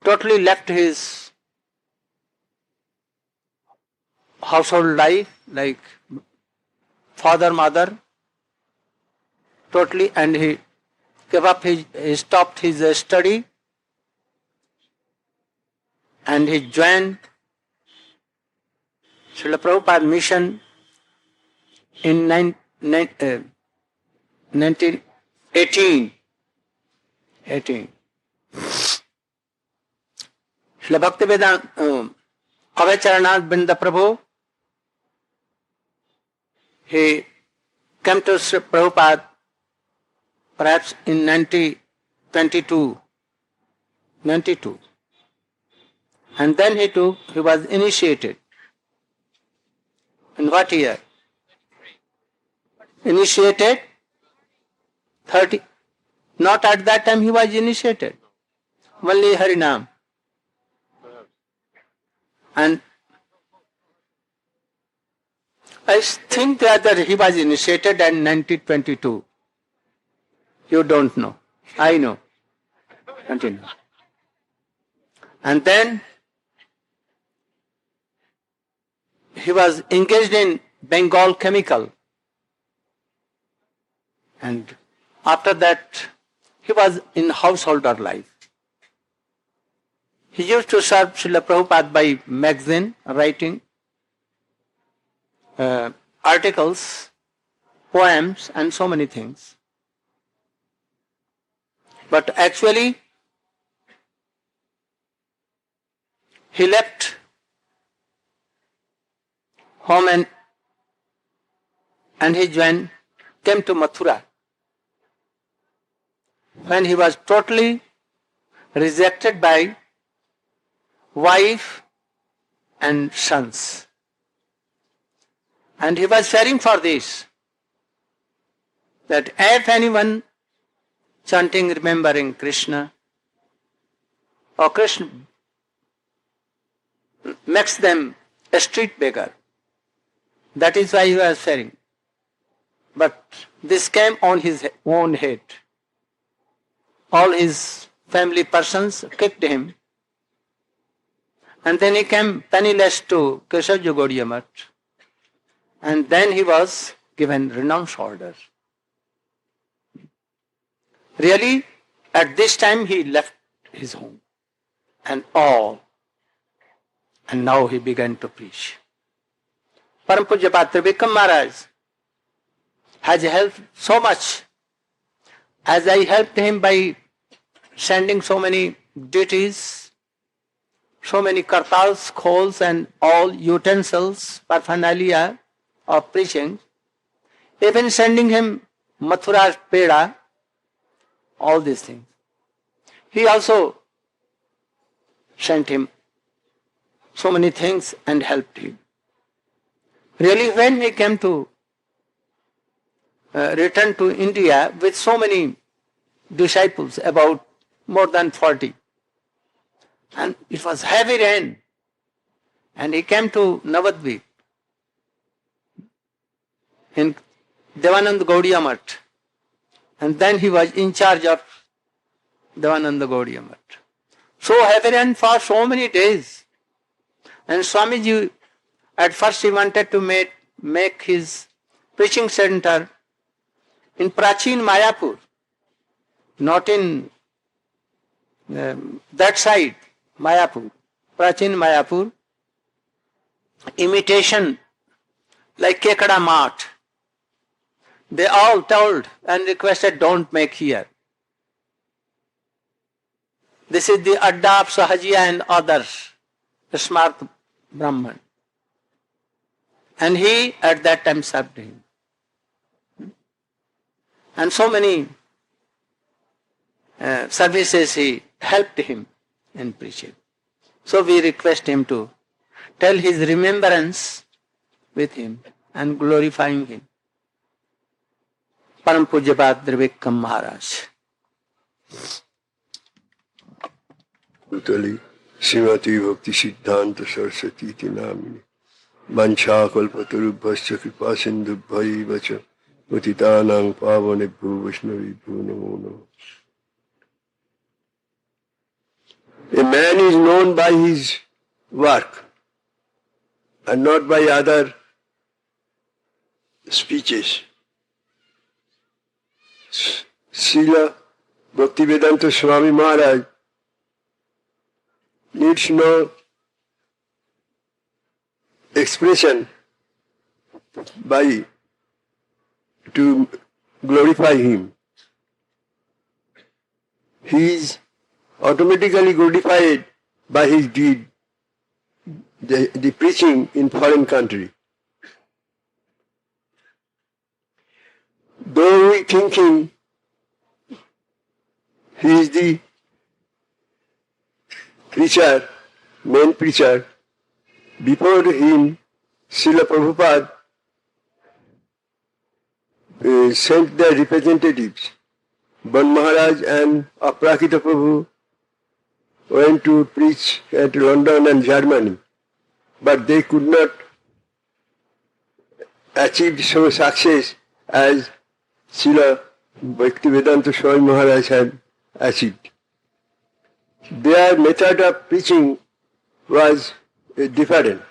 totally left his household life, like father, mother, totally, and he gave up he stopped his study, and he joined Srila Prabhupada mission in 1918. Srila Bhaktivedanta Abhay Charanath Binda Prabhu, he came to Sri Prabhupada perhaps in 92. And then he was initiated. In what year? Initiated 30. Not at that time he was initiated. Only Harinam. And I think that he was initiated in 1922. You don't know. I know. Continue. And then he was engaged in Bengal chemical. And after that, he was in householder life. He used to serve Srila Prabhupada by magazine, writing articles, poems, and so many things. But actually, he left home and he came to Mathura, when he was totally rejected by wife and sons. And he was fearing for this, that if anyone chanting, remembering Krishna, or Krishna makes them a street beggar. That is why he was fearing. But this came on his own head. All his family persons kicked him. And then he came penniless to Keshav Gaudiya Math. And then he was given renounce order. Really, at this time he left his home and all. And now he began to preach. Param Pujya Vikram Maharaj has helped so much, as I helped him by sending so many deities, so many kartals, khols, and all utensils, paraphernalia of preaching, even sending him Mathura Peda, all these things. He also sent him so many things and helped him. Really, when he came to return to India with so many disciples, about more than 40, and it was heavy rain, and he came to Navadvip in Devanand Gaudiya Math, and then he was in charge of Devanand Gaudiya Math. So heavy rain for so many days. And Swamiji, at first he wanted to make his preaching center in Prachin Mayapur, not in that side, Mayapur. Prachin Mayapur, imitation like Kekada Math. They all told and requested, don't make here. This is the Adda of Sahajiya and others, the smart Brahman. And he at that time served him. And so many services he helped him in preaching. So we request him to tell his remembrance with him and glorifying him. Param Pujyapat Vikram Maharaj. Utali Srimati Bhakti Siddhanta Saraswati Ti Namini Vancha Kalpatarubhasya Kripa Sindhubhai Vacha Patitanang Pavanebhyo Vaishnavi Namo Namo. A man is known by his work and not by other speeches. Srila Bhaktivedanta Swami Maharaj needs no expression by to glorify him. He is automatically glorified by his deed, the preaching in foreign country. Though we think him, he is the preacher, main preacher. Before him, Srila Prabhupada sent their representatives. Ban Maharaj and Aprakita Prabhu went to preach at London and Germany, but they could not achieve so success as Srila Bhaktivedanta Swami Maharaj had achieved. Their method of preaching was different,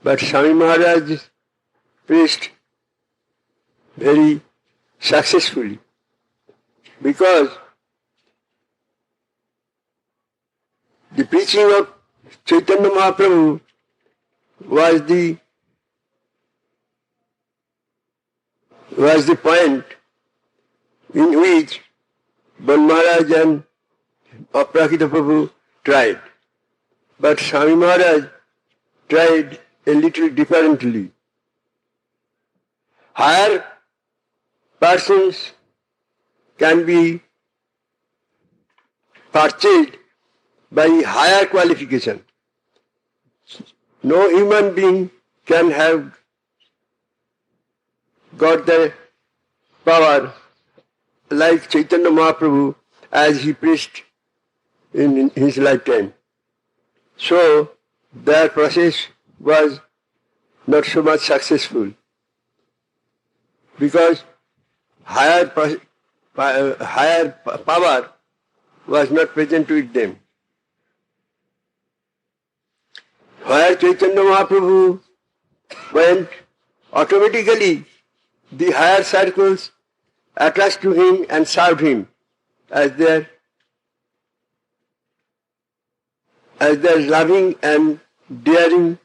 but Swami Maharaj preached very successfully because the preaching of Chaitanya Mahaprabhu was the point in which Ban Maharaj and Aprakita Prabhu tried. But Swami Maharaj tried a little differently. Higher persons can be purchased by higher qualification. No human being can have got the power like Chaitanya Mahaprabhu as he preached in his lifetime. So their process was not so much successful because higher power was not present with them. Where Chaitanya Mahaprabhu went, automatically the higher circles attached to him and served him as their loving and daring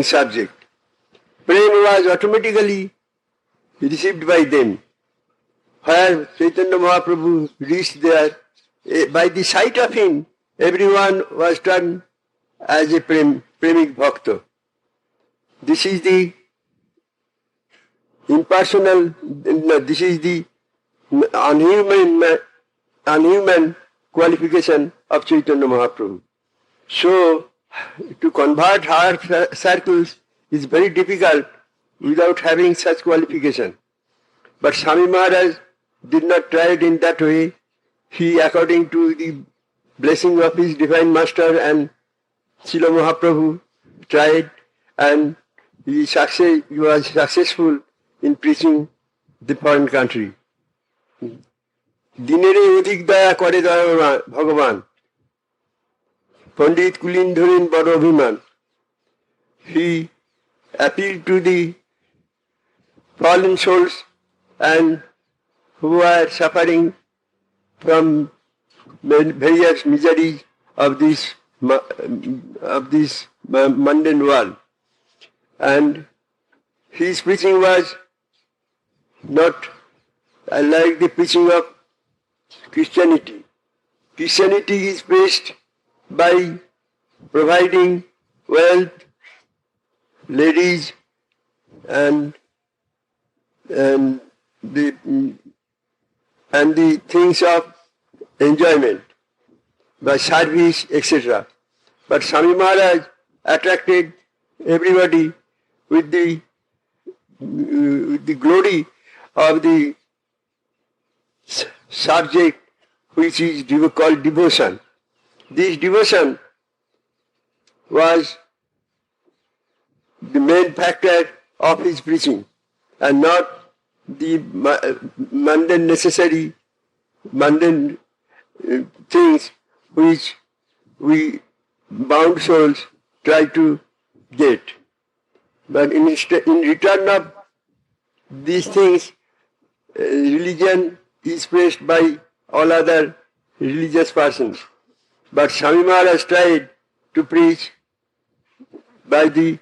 subject. Prem was automatically received by them. Where Chaitanya Mahaprabhu reached there, by the sight of him, everyone was turned as a premic bhakta. This is the impersonal, this is the unhuman qualification of Chaitanya Mahaprabhu. So, to convert higher circles is very difficult without having such qualification. But Swami Maharaj did not try it in that way. He, according to the blessing of his Divine Master and Srila Mahaprabhu, tried and he was successful in preaching the foreign country. দিনেরে অধিক দয়া করে ভগবান, পণ্ডিত কুলীন ধরেন বড় অভিমান. He appealed to the fallen souls and who are suffering from various miseries of this mundane world. And his preaching was not like the preaching of Christianity. Christianity is preached by providing wealth, ladies, and the things of enjoyment, by service, etc. But Swami Maharaj attracted everybody with the glory of the subject which is called devotion. This devotion was the main factor of his preaching and not the mundane necessary mundane things which we bound souls try to get. But in return of these things, religion is praised by all other religious persons. But Swami Maharaj tried to preach by the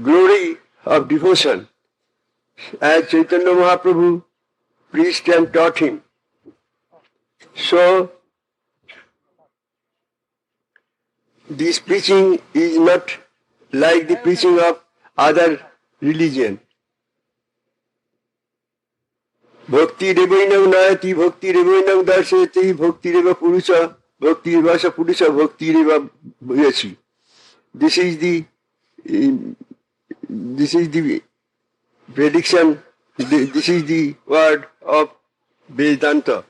glory of devotion, as Chaitanya Mahaprabhu preached and taught him. So, this preaching is not like the preaching of other religion. Bhakti revainam nayati, bhakti revainam darshati, bhakti reva purusha, bhakti revasa purusha, bhakti reva bhayasi. This is the prediction, this is the word of Vedanta.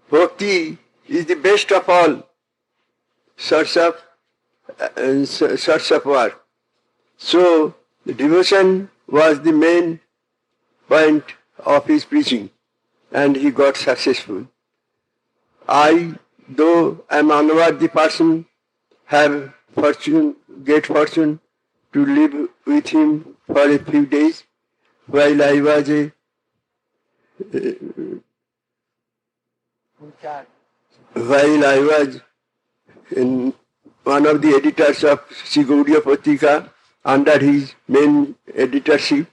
Bhakti is the best of all sorts of work. So, the devotion was the main point of his preaching, and he got successful. I, though I am unworthy person, have great fortune to live with him for a few days while I was in one of the editors of Sri Gaudiya Patrika under his main editorship.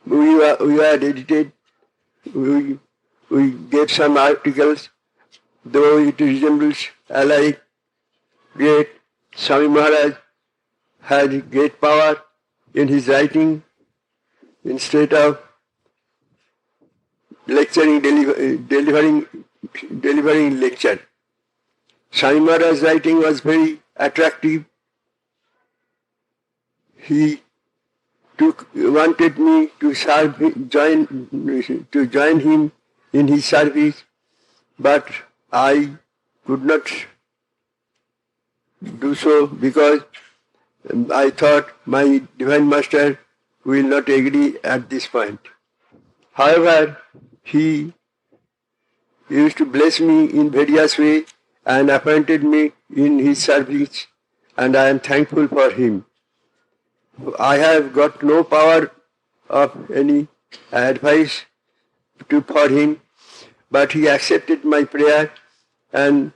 We had edited, we gave some articles, though it resembles alike. Great Swami Maharaj had great power in his writing. Instead of lecturing, delivering lecture, Swami Maharaj's writing was very attractive. He wanted me to join him in his service, but I could not do so because I thought my Divine Master will not agree at this point. However, he used to bless me in various ways and appointed me in his service, and I am thankful for him. I have got no power of any advice for him, but he accepted my prayer, and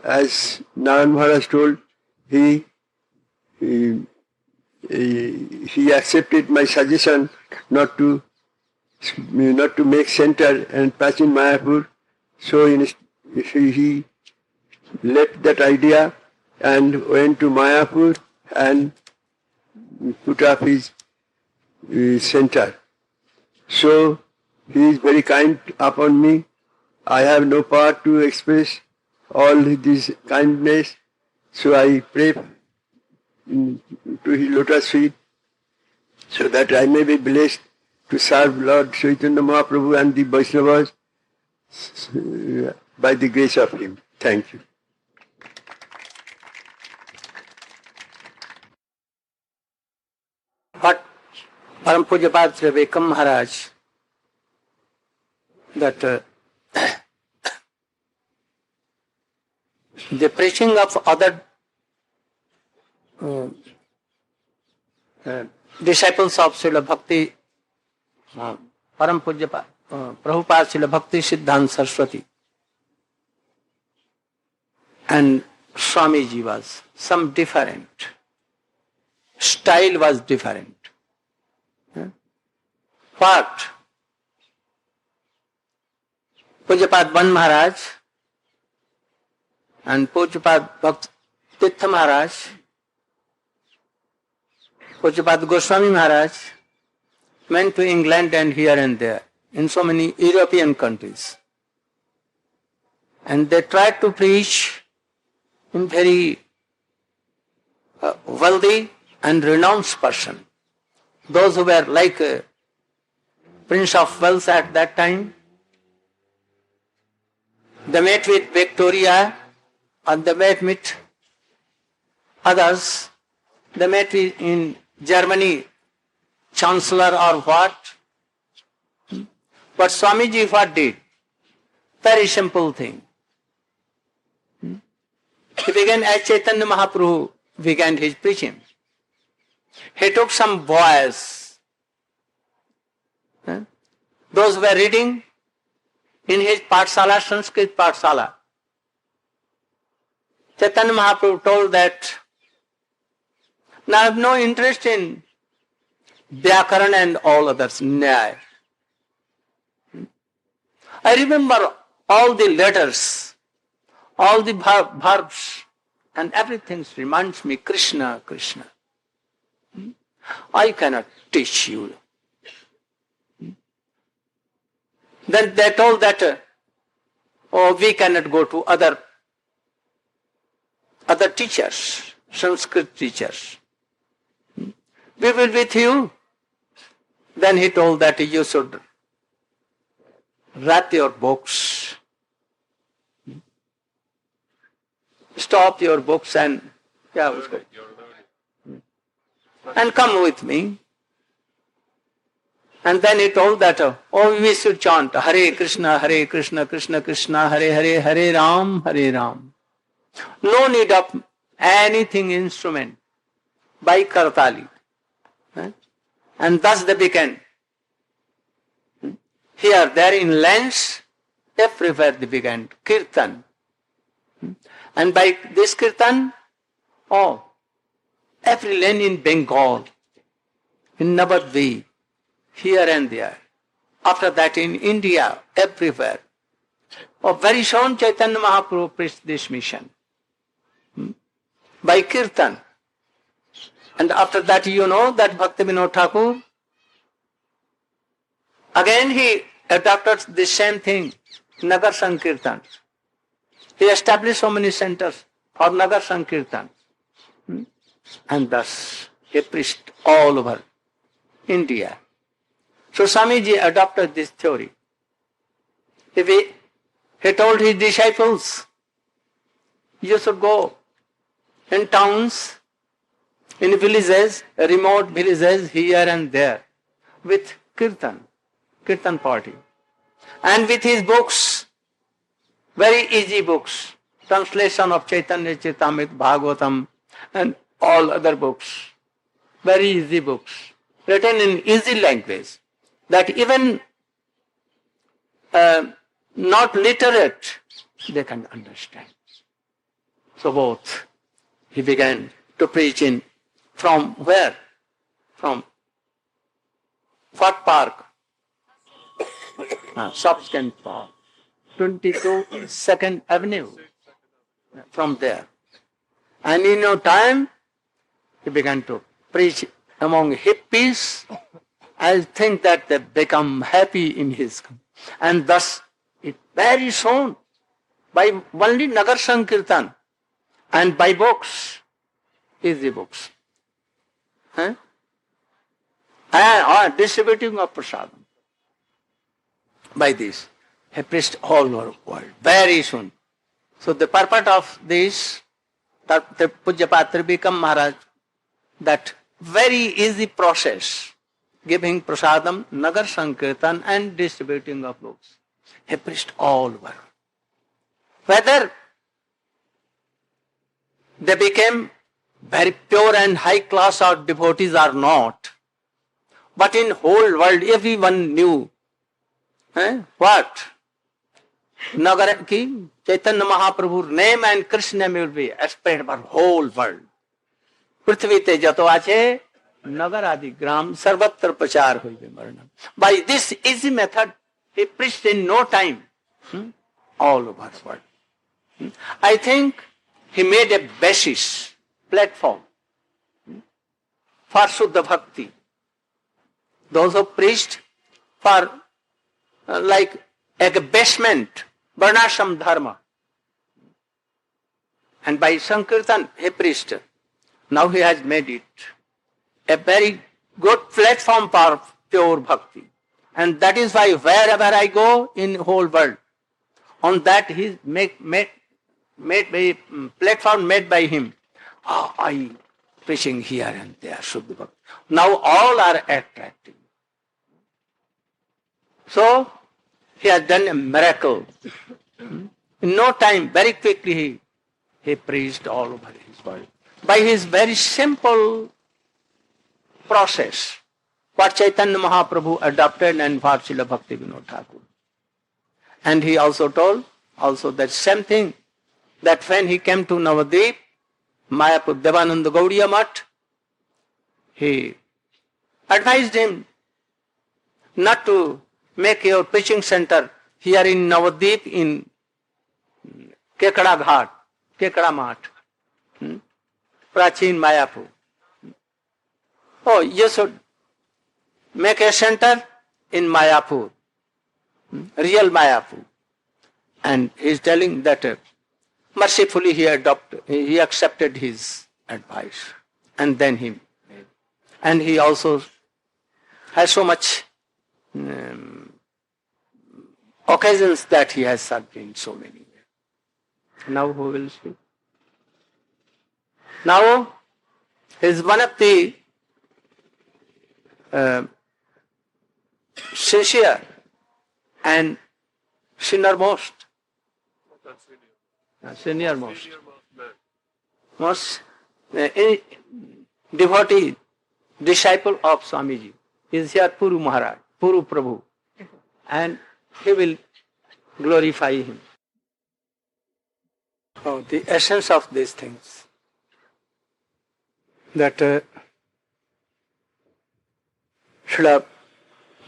as Narayan Maharaj told, he accepted my suggestion not to make center and patch in Mayapur. So he left that idea and went to Mayapur and put up his center. So he is very kind upon me. I have no power to express all this kindness. So I pray to his lotus feet so that I may be blessed to serve Lord Chaitanya Mahaprabhu and the Vaishnavas by the grace of him. Thank you. What Param Pujapad Srila Svami Maharaj, that the preaching of other disciples of Srila Bhakti, Param Pujapad, Prabhupada Srila Bhakti Siddhanta Saraswati, and Swamiji was some different. Style was different. What? Pujapad Van Maharaj and Pujapad Bhakti Tirtha Maharaj, Pujapad Goswami Maharaj went to England and here and there, in so many European countries. And they tried to preach in very wealthy and renounced person. Those who were like Prince of Wales at that time, they met with Victoria, and they met with others. They met with in Germany, Chancellor or what. But Swamiji what did? Very simple thing. He began as Chaitanya Mahaprabhu began his preaching. He took some boys, those who were reading in his Pathsala, Sanskrit Pathsala. Chaitanya Mahaprabhu told that, now I have no interest in Vyakaran and all others, Nyaya. I remember all the letters, all the verbs, and everything reminds me Krishna, Krishna. I cannot teach you. Then they told that, oh, we cannot go to other teachers, Sanskrit teachers. We will be with you. Then he told that you should write your books, stop your books and and come with me. And then he told that, oh, we should chant Hare Krishna, Krishna Krishna, Hare Hare, Hare Ram, Hare Ram. No need of anything instrument by Kartali. And thus they began. Here, there in lands, everywhere they began Kirtan. And by this Kirtan, oh, every lane in Bengal, in Navadvip, here and there. After that in India, everywhere. Oh, very soon Chaitanya Mahaprabhu preached this mission. By Kirtan. And after that you know that Bhaktivinoda Thakur, again he adopted the same thing, Nagar Sankirtan. He established so many centers for Nagar Sankirtan. And thus he preached all over India. So Swamiji adopted this theory. He told his disciples, you should go in towns, in villages, remote villages here and there, with Kirtan party. And with his books, very easy books, translation of Chaitanya Charitamrita, Bhagavatam, and all other books, very easy books, written in easy language, that even not literate, they can understand. So both, he began to preach in, from where? From what park? Subsequent Park, 22 Second Avenue, from there. And in no time, he began to preach among hippies. I think that they become happy in his company. And thus, it very soon, by only Nagar Sankirtan and by books, easy books, and distributing of prasadam. By this, he preached all over the world, very soon. So the purpose of this, that the Pujyapatra Vikam Maharaj, that very easy process, giving prasadam, Nagar Sankirtan and distributing of books. He preached all over. Whether they became very pure and high class or devotees or not, but in whole world everyone knew what? Nagar ki Chaitanya Mahaprabhu's name and Krishna name will be spread over whole world. Prithvi jato ache Nagar adi gram sarvatra prachar hoibe marna. By this easy method, he preached in no time all over the world. I think he made a basis, platform for Shuddha Bhakti. Those who preached for like a basement, Varnashram Dharma. And by Sankirtan he preached. Now he has made it a very good platform for pure bhakti. And that is why wherever I go in whole world, on that he made by platform made by him. I preaching here and there, Shuddha Bhakti. Now all are attractive. So he has done a miracle In no time, very quickly he preached all over his world. By his very simple process, what Chaitanya Mahaprabhu adopted and what Srila Bhakti Vinod Thakur. And he also told also that same thing, that when he came to Navadvip, Mayapur Devananda Gaudiya Math, he advised him not to make your preaching center here in Navadvip in Kekada Ghat, Kekada Math, Prachin Mayapur. Oh, you should make a center in Mayapur, real Mayapur. And he is telling that mercifully he accepted his advice. And then he made. And he also has so much occasions that he has served in so many ways. Now who will speak? Now he is one of the sincere and senior most devotee, disciple of Swamiji is here Puru Maharaj, Puru Prabhu, and he will glorify him. Oh, the essence of these things, that Srila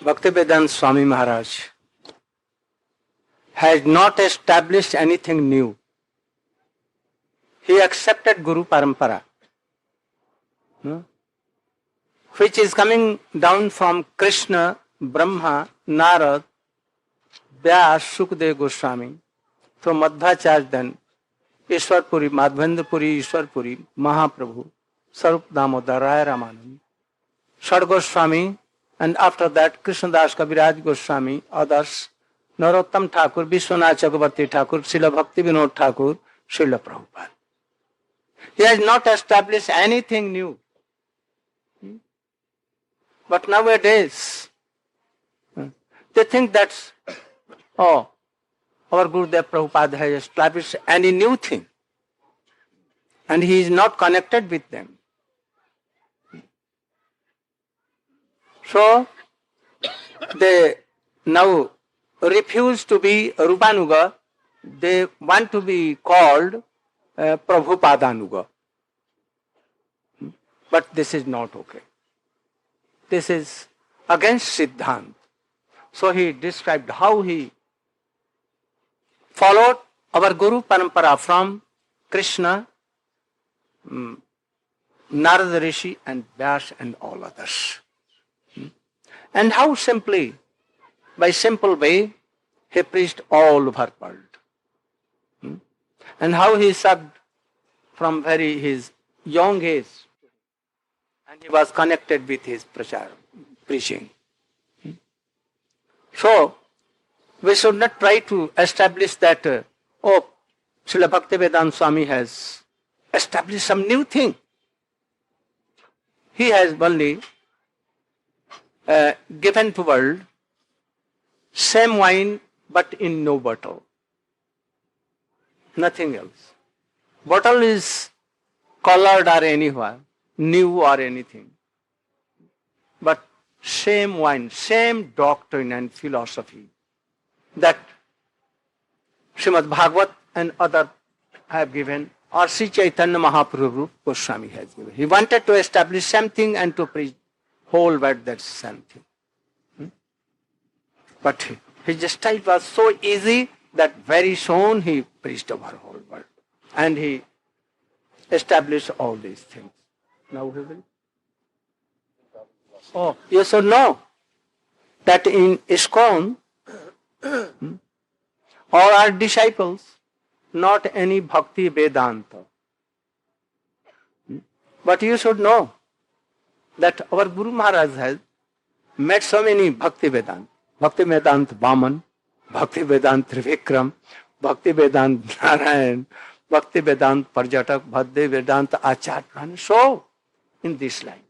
Bhaktivedanta Swami Maharaj has not established anything new. He accepted Guru Parampara, which is coming down from Krishna, Brahma, Narad, Vyas, Sukdev Goswami, from Madhvacharya, then Ishwarpuri, Madhvendrapuri, Ishwarpuri, Mahaprabhu, Sarup Damodar, Raya Ramanand, Shad Goswami, and after that Krishnadas Kaviraj Goswami, others, Narottam Thakur, Vishwanath Chakravarti Thakur, Srila Bhakti Vinod Thakur, Srila Prabhupada. He has not established anything new. But nowadays, they think that, oh, our Gurudev Prabhupada has established any new thing. And he is not connected with them. So, they now refuse to be Rupanuga, they want to be called Prabhupadanuga. But this is not okay. This is against Siddhant. So he described how he followed our Guru Parampara from Krishna, Narada Rishi and Vyas and all others. And how simply, by simple way, he preached all over the world. And how he served from very his young age. And he was connected with his preaching. So, we should not try to establish that, Srila Bhaktivedanta Swami has established some new thing. He has only given to world same wine but in no bottle. Nothing else. Bottle is colored or anywhere, new or anything. But same wine, same doctrine and philosophy that Srimad Bhagavat and other have given, or Sri Chaitanya Mahaprabhu Goswami has given. He wanted to establish something and to preach whole world that same thing. But his style was so easy that very soon he preached over whole world. And he established all these things. Now he will. Oh, you should know that in ISKCON, all are disciples, not any Bhakti Vedanta. But you should know that our Guru Maharaj has met so many Bhakti Vedanta. Bhakti Vedanta Vaman, Bhakti Vedanta Trivikram, Bhakti Vedanta Narayan, Bhakti Vedanta Parjatak, Bhakti Vedanta Acharya. So, in this line,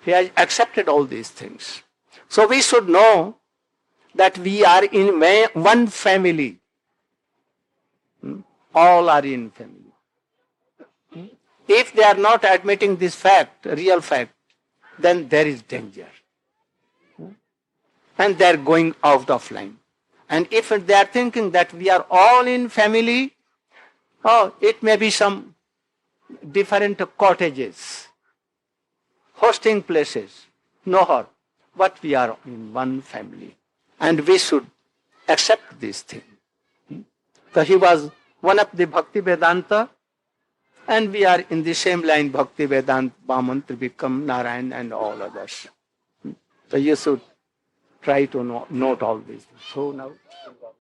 he has accepted all these things. So we should know that we are in one family. all are in family. If they are not admitting this fact, real fact, then there is danger. And they are going out of line. And if they are thinking that we are all in family, oh, it may be some different cottages, hosting places, no harm. But we are in one family. And we should accept this thing. So he was one of the Bhakti Vedanta, and we are in the same line, Bhakti Vedanta, Vaman, Trivikram, Narayan, and all others. So you should try to note all this. So now.